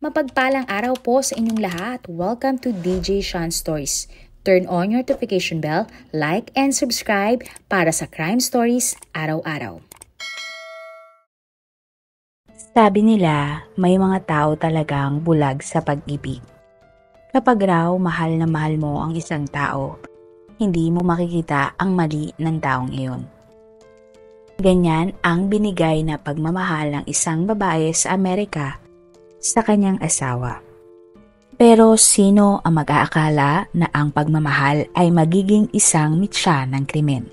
Mapagpalang araw po sa inyong lahat. Welcome to DJ Sean Stories. Turn on your notification bell, like and subscribe para sa crime stories araw-araw. Sabi nila, may mga tao talagang bulag sa pag-ibig. Kapag raw mahal na mahal mo ang isang tao, hindi mo makikita ang mali ng taong iyon. Ganyan ang binigay na pagmamahal ng isang babae sa Amerika sa kanyang asawa. Pero sino ang mag-aakala na ang pagmamahal ay magiging isang mitsa ng krimen?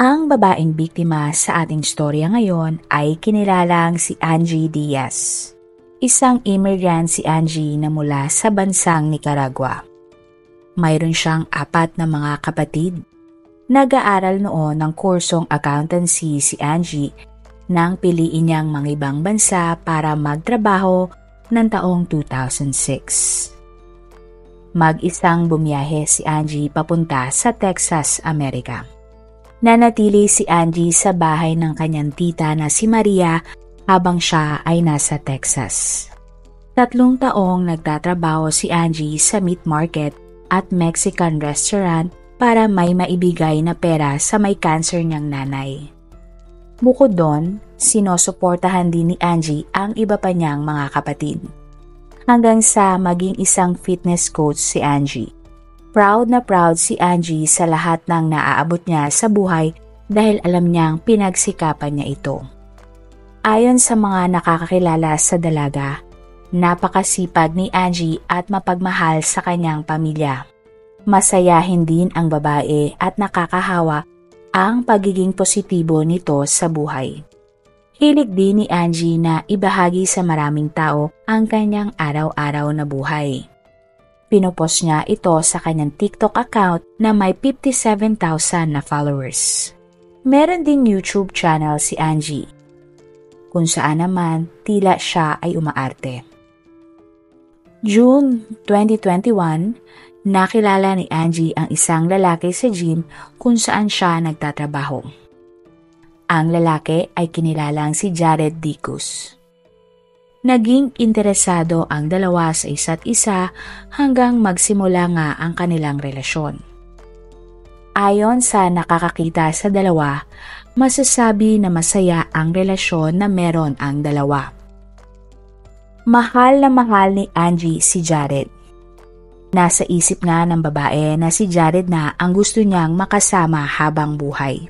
Ang babaeng biktima sa ating storya ngayon ay kinilalang si Angie Diaz. Isang immigrant si Angie na mula sa bansang Nicaragua. Mayroon siyang 4 na mga kapatid. Nag-aaral noon ng kursong accountancy si Angie nang piliin niyang mangibang bansa para magtrabaho ng taong 2006. Mag-isang bumiyahe si Angie papunta sa Texas, Amerika. Nanatili si Angie sa bahay ng kanyang tita na si Maria habang siya ay nasa Texas. 3 taong nagtatrabaho si Angie sa meat market at Mexican restaurant para may maibigay na pera sa may cancer niyang nanay. Bukod doon, sinusuportahan din ni Angie ang iba pa niyang mga kapatid. Hanggang sa maging isang fitness coach si Angie. Proud na proud si Angie sa lahat ng naaabot niya sa buhay dahil alam niyang pinagsikapan niya ito. Ayon sa mga nakakakilala sa dalaga, napakasipag ni Angie at mapagmahal sa kanyang pamilya. Masayahin din ang babae at nakakahawa ang pagiging positibo nito sa buhay. Hilig din ni Angie na ibahagi sa maraming tao ang kanyang araw-araw na buhay. Pinopost niya ito sa kanyang TikTok account na may 57,000 na followers. Meron ding YouTube channel si Angie, kung saan naman tila siya ay umaarte. June 2021, nakilala ni Angie ang isang lalaki sa gym kung saan siya nagtatrabaho. Ang lalaki ay kinilalang si Jared Dicus. Naging interesado ang dalawa sa isa't isa hanggang magsimula nga ang kanilang relasyon. Ayon sa nakakakita sa dalawa, masasabi na masaya ang relasyon na meron ang dalawa. Mahal na mahal ni Angie si Jared. Nasa isip nga ng babae na si Jared na ang gusto niyang makasama habang buhay.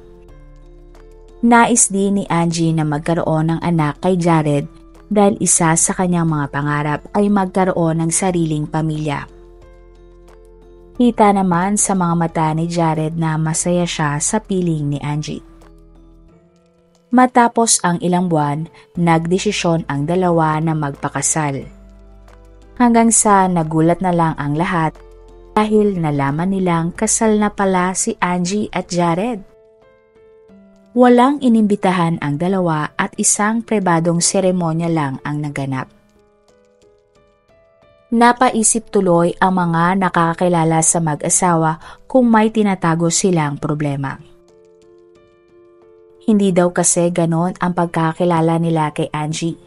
Nais din ni Angie na magkaroon ng anak kay Jared dahil isa sa kanyang mga pangarap ay magkaroon ng sariling pamilya. Kita naman sa mga mata ni Jared na masaya siya sa piling ni Angie. Matapos ang ilang buwan, nagdesisyon ang dalawa na magpakasal. Hanggang sa nagulat na lang ang lahat dahil nalaman nilang kasal na pala si Angie at Jared. Walang inimbitahan ang dalawa at isang pribadong seremonya lang ang naganap. Napaisip tuloy ang mga nakakakilala sa mag-asawa kung may tinatago silang problema. Hindi daw kasi ganon ang pagkakilala nila kay Angie.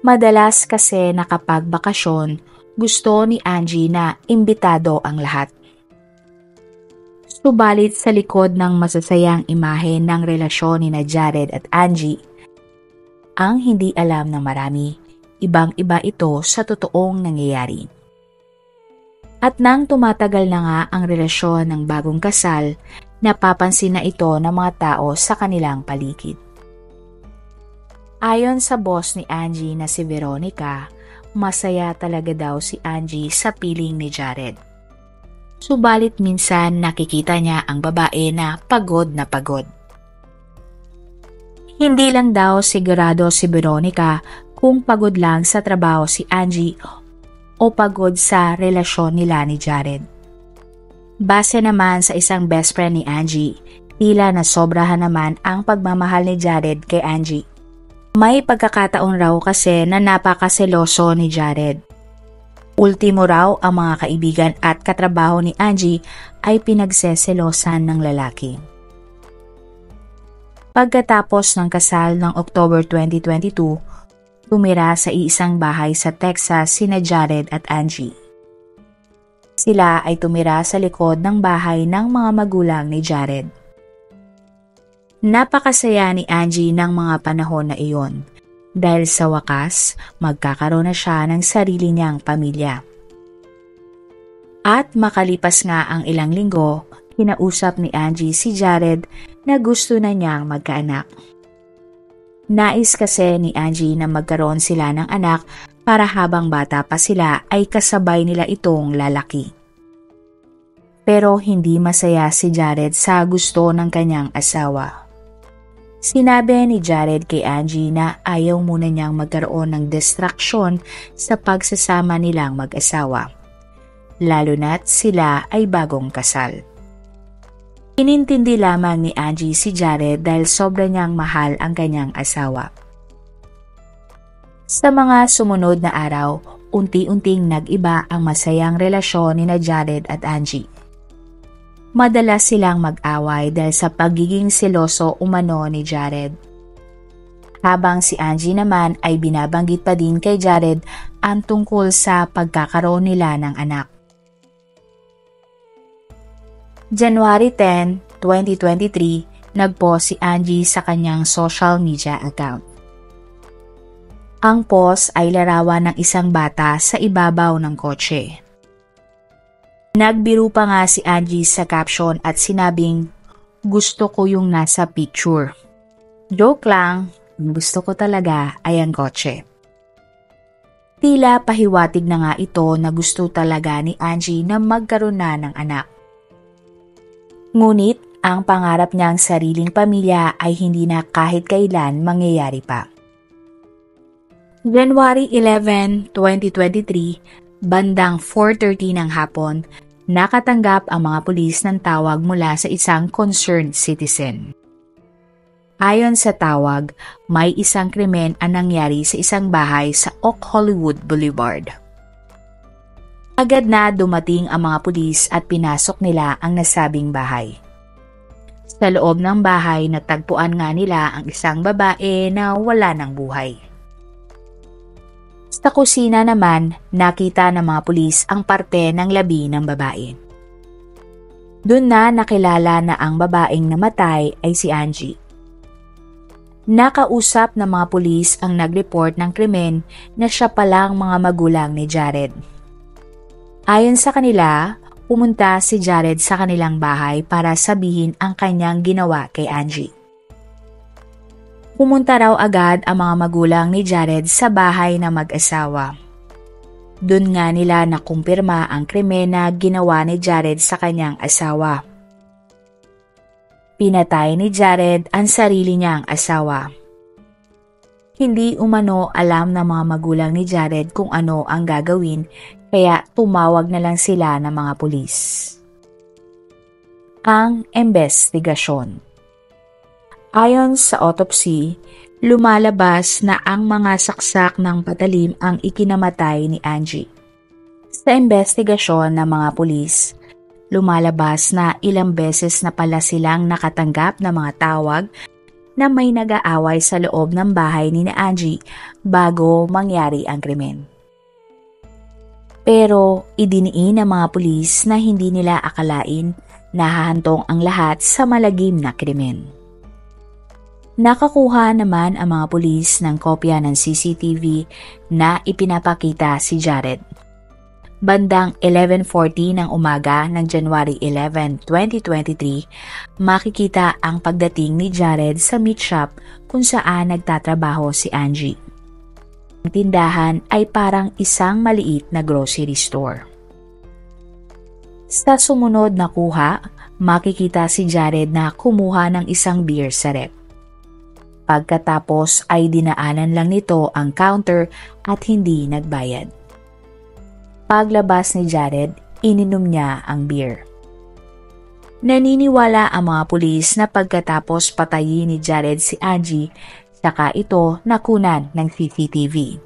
Madalas kasi na kapag bakasyon, gusto ni Angie na imbitado ang lahat. Subalit sa likod ng masasayang imahe ng relasyon ni Jared at Angie, ang hindi alam ng marami, ibang-iba ito sa totoong nangyayari. At nang tumatagal na nga ang relasyon ng bagong kasal, napapansin na ito ng mga tao sa kanilang paligid. Ayon sa boss ni Angie na si Veronica, masaya talaga daw si Angie sa piling ni Jared. Subalit minsan nakikita niya ang babae na pagod na pagod. Hindi lang daw sigurado si Veronica kung pagod lang sa trabaho si Angie o pagod sa relasyon nila ni Jared. Base naman sa isang best friend ni Angie, tila nasobrahan naman ang pagmamahal ni Jared kay Angie. May pagkakataon raw kasi na napakaseloso ni Jared. Ultimo raw ang mga kaibigan at katrabaho ni Angie ay pinagseselosan ng lalaki. Pagkatapos ng kasal ng October 2022, tumira sa iisang bahay sa Texas sina Jared at Angie. Sila ay tumira sa likod ng bahay ng mga magulang ni Jared. Napakasaya ni Angie ng mga panahon na iyon dahil sa wakas magkakaroon na siya ng sarili niyang pamilya. At makalipas nga ang ilang linggo, kinausap ni Angie si Jared na gusto na niyang magkaanak. Nais kasi ni Angie na magkaroon sila ng anak para habang bata pa sila ay kasabay nila itong lalaki. Pero hindi masaya si Jared sa gusto ng kanyang asawa. Sinabi ni Jared kay Angie na ayaw muna niyang magkaroon ng distraksyon sa pagsasama nilang mag-asawa, lalo na't sila ay bagong kasal. Inintindi lamang ni Angie si Jared dahil sobra niyang mahal ang kanyang asawa. Sa mga sumunod na araw, unti-unting nag-iba ang masayang relasyon ni Jared at Angie. Madalas silang mag-away dahil sa pagiging seloso umano ni Jared. Habang si Angie naman ay binabanggit pa din kay Jared ang tungkol sa pagkakaroon nila ng anak. January 10, 2023, nag-post si Angie sa kanyang social media account. Ang post ay larawan ng isang bata sa ibabaw ng kotse. Nagbiro pa nga si Angie sa caption at sinabing, "Gusto ko yung nasa picture." Joke lang, gusto ko talaga ay ang kotse. Tila pahiwatig na nga ito na gusto talaga ni Angie na magkaroon na ng anak. Ngunit ang pangarap niyang sariling pamilya ay hindi na kahit kailan mangyayari pa. January 11, 2023, bandang 4:30 ng hapon, nakatanggap ang mga pulis ng tawag mula sa isang concerned citizen. Ayon sa tawag, may isang krimen ang nangyari sa isang bahay sa Oak Hollywood Boulevard. Agad na dumating ang mga pulis at pinasok nila ang nasabing bahay. Sa loob ng bahay natagpuan nga nila ang isang babae na wala ng buhay. Sa kusina naman, nakita ng mga pulis ang parte ng labi ng babae. Doon na nakilala na ang babaeng namatay ay si Angie. Nakausap ng mga pulis ang nag-report ng krimen na siya palang mga magulang ni Jared. Ayon sa kanila, pumunta si Jared sa kanilang bahay para sabihin ang kanyang ginawa kay Angie. Pumunta raw agad ang mga magulang ni Jared sa bahay na mag-asawa. Doon nga nila nakumpirma ang krimen na ginawa ni Jared sa kanyang asawa. Pinatay ni Jared ang sarili niyang asawa. Hindi umano alam ng mga magulang ni Jared kung ano ang gagawin, kaya tumawag na lang sila ng mga pulis. Ang investigasyon. Ayon sa autopsy, lumalabas na ang mga saksak ng patalim ang ikinamatay ni Angie. Sa investigasyon ng mga pulis, lumalabas na ilang beses na pala silang nakatanggap ng mga tawag na may nag-aaway sa loob ng bahay ni Angie bago mangyari ang krimen. Pero idiniin ng mga pulis na hindi nila akalain na hahantong ang lahat sa malagim na krimen. Nakakuha naman ang mga pulis ng kopya ng CCTV na ipinapakita si Jared. Bandang 11:40 ng umaga ng January 11, 2023, makikita ang pagdating ni Jared sa meat shop kung saan nagtatrabaho si Angie. Ang tindahan ay parang isang maliit na grocery store. Sa sumunod na kuha, makikita si Jared na kumuha ng isang beer sa rep. Pagkatapos ay dinaanan lang nito ang counter at hindi nagbayad. Paglabas ni Jared, ininom niya ang beer. Naniniwala ang mga pulis na pagkatapos patayin ni Jared si Angie, saka ito nakunan ng CCTV.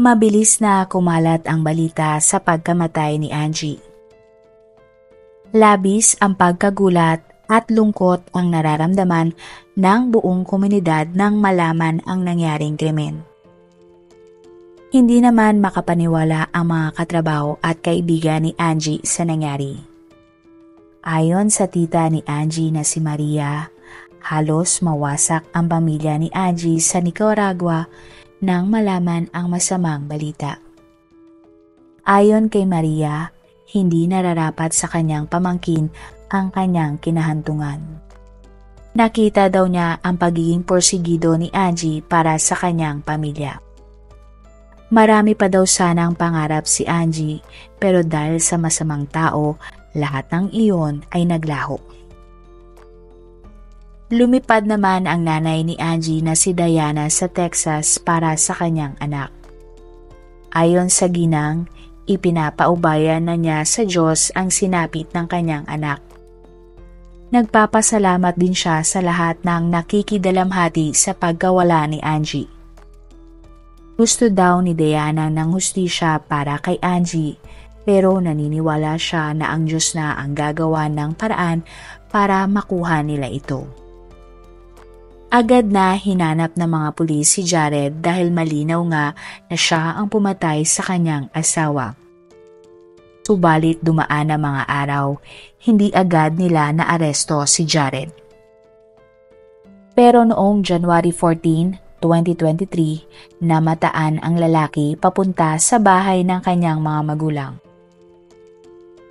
Mabilis na kumalat ang balita sa pagkamatay ni Angie. Labis ang pagkagulat at lungkot ang nararamdaman ng buong komunidad nang malaman ang nangyaring krimen. Hindi naman makapaniwala ang mga katrabaho at kaibigan ni Angie sa nangyari. Ayon sa tita ni Angie na si Maria, halos mawasak ang pamilya ni Angie sa Nicaragua nang malaman ang masamang balita. Ayon kay Maria, hindi nararapat sa kanyang pamangkin ang kanyang kinahantungan. Nakita daw niya ang pagiging porsigido ni Angie para sa kanyang pamilya. Marami pa daw sanang pangarap si Angie pero dahil sa masamang tao, lahat ng iyon ay naglaho. Lumipad naman ang nanay ni Angie na si Diana sa Texas para sa kanyang anak. Ayon sa ginang, ipinapaubayan na niya sa Diyos ang sinapit ng kanyang anak. Nagpapasalamat din siya sa lahat ng nakikidalamhati sa pagkawala ni Angie. Gusto daw ni Diana ng hustisya para kay Angie pero naniniwala siya na ang Diyos na ang gagawa ng paraan para makuha nila ito. Agad na hinanap ng mga pulis si Jared dahil malinaw nga na siya ang pumatay sa kanyang asawa. Subalit dumaan ang mga araw, hindi agad nila naaresto si Jared. Pero noong January 14, 2023, namataan ang lalaki papunta sa bahay ng kanyang mga magulang.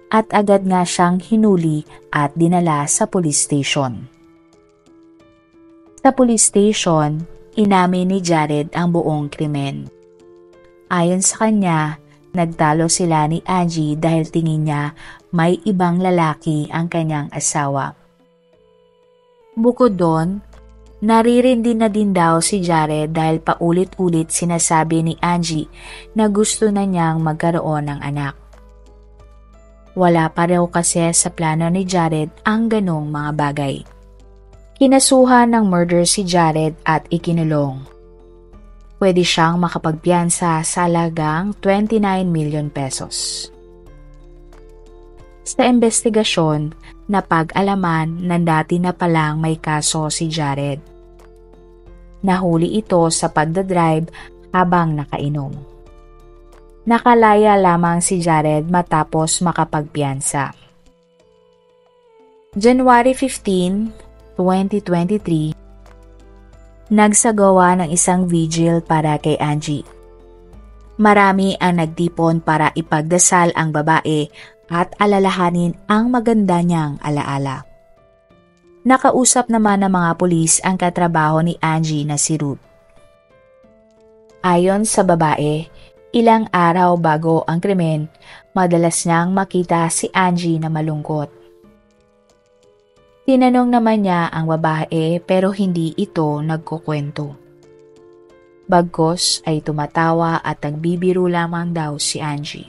At agad nga siyang hinuli at dinala sa police station. Sa police station, inamin ni Jared ang buong krimen. Ayon sa kanya, nagtalo sila ni Angie dahil tingin niya may ibang lalaki ang kanyang asawa. Bukod doon, naririndi na din daw si Jared dahil paulit-ulit sinasabi ni Angie na gusto na niyang magkaroon ng anak. Wala pa raw kasi sa plano ni Jared ang ganong mga bagay. Kinasuhan ng murder si Jared at ikinulong. Pwede siyang makapagpiyansa sa halagang 29 million pesos. Sa investigasyon, napag-alaman na dati na palang may kaso si Jared. Nahuli ito sa pagdadrive habang nakainom. Nakalaya lamang si Jared matapos makapagpiyansa. January 15, 2023, nagsagawa ng isang vigil para kay Angie. Marami ang nagtipon para ipagdasal ang babae at alalahanin ang maganda niyang alaala. Nakausap naman ng mga pulis ang katrabaho ni Angie na si Ruth. Ayon sa babae, ilang araw bago ang krimen, madalas niyang makita si Angie na malungkot. Tinanong naman niya ang babae pero hindi ito nagkukwento. Bagkus ay tumatawa at nagbibiro lamang daw si Angie.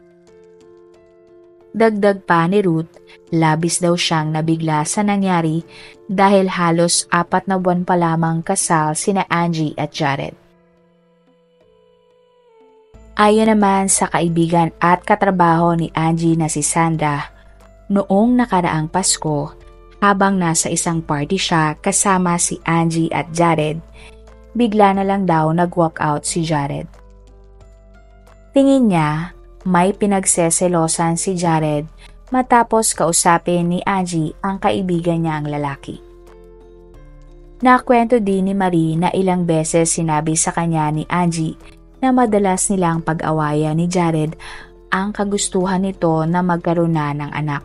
Dagdag pa ni Ruth, labis daw siyang nabigla sa nangyari dahil halos 4 na buwan pa lamang kasal sina Angie at Jared. Ayon naman sa kaibigan at katrabaho ni Angie na si Sandra, noong nakaraang Pasko, habang nasa isang party siya kasama si Angie at Jared, bigla na lang daw nag-walk out si Jared. Tingin niya, may pinagseselosan si Jared matapos kausapin ni Angie ang kaibigan niya ang lalaki. Nakwento din ni Marie na ilang beses sinabi sa kanya ni Angie na madalas nilang pag-awayan ni Jared ang kagustuhan nito na magkaroon na ng anak.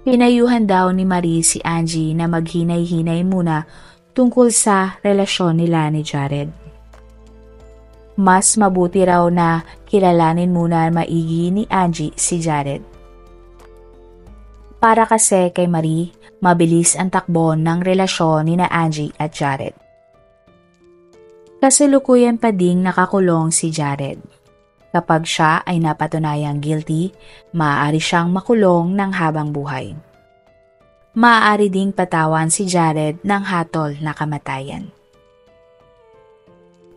Pinayuhan daw ni Marie si Angie na maghinay-hinay muna tungkol sa relasyon nila ni Jared. Mas mabuti raw na kilalanin muna maigi ni Angie si Jared. Para kasi kay Marie, mabilis ang takbo ng relasyon ni na Angie at Jared. Kasalukuyan pa ding nakakulong si Jared. Kapag siya ay napatunayang guilty, maaari siyang makulong ng habang buhay. Maaari ding patawan si Jared ng hatol na kamatayan.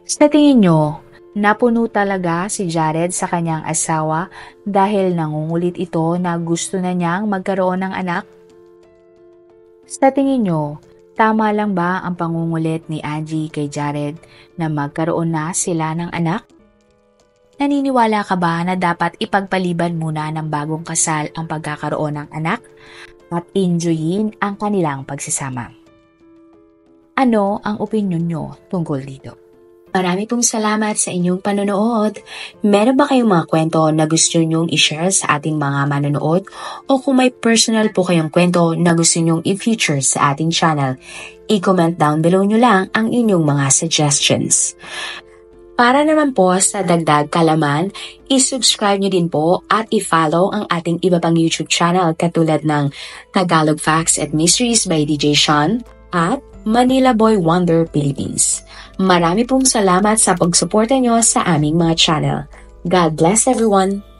Sa tingin nyo, napuno talaga si Jared sa kanyang asawa dahil nangungulit ito na gusto na niyang magkaroon ng anak? Sa tingin nyo, tama lang ba ang pangungulit ni Angie kay Jared na magkaroon na sila ng anak? Naniniwala ka ba na dapat ipagpaliban muna ng bagong kasal ang pagkakaroon ng anak at enjoyin ang kanilang pagsasama? Ano ang opinyon nyo tungkol dito? Marami pong salamat sa inyong panonood. Meron ba kayong mga kwento na gusto nyong i-share sa ating mga manonood? O kung may personal po kayong kwento na gusto nyong i-feature sa ating channel, i-comment down below nyo lang ang inyong mga suggestions. Para naman po sa dagdag kalaman, i-subscribe nyo din po at i-follow ang ating iba pang YouTube channel katulad ng Tagalog Facts and Mysteries by DJ Sean at Manila Boy Wonder Philippines. Marami pong salamat sa pagsuporta nyo sa aming mga channel. God bless everyone!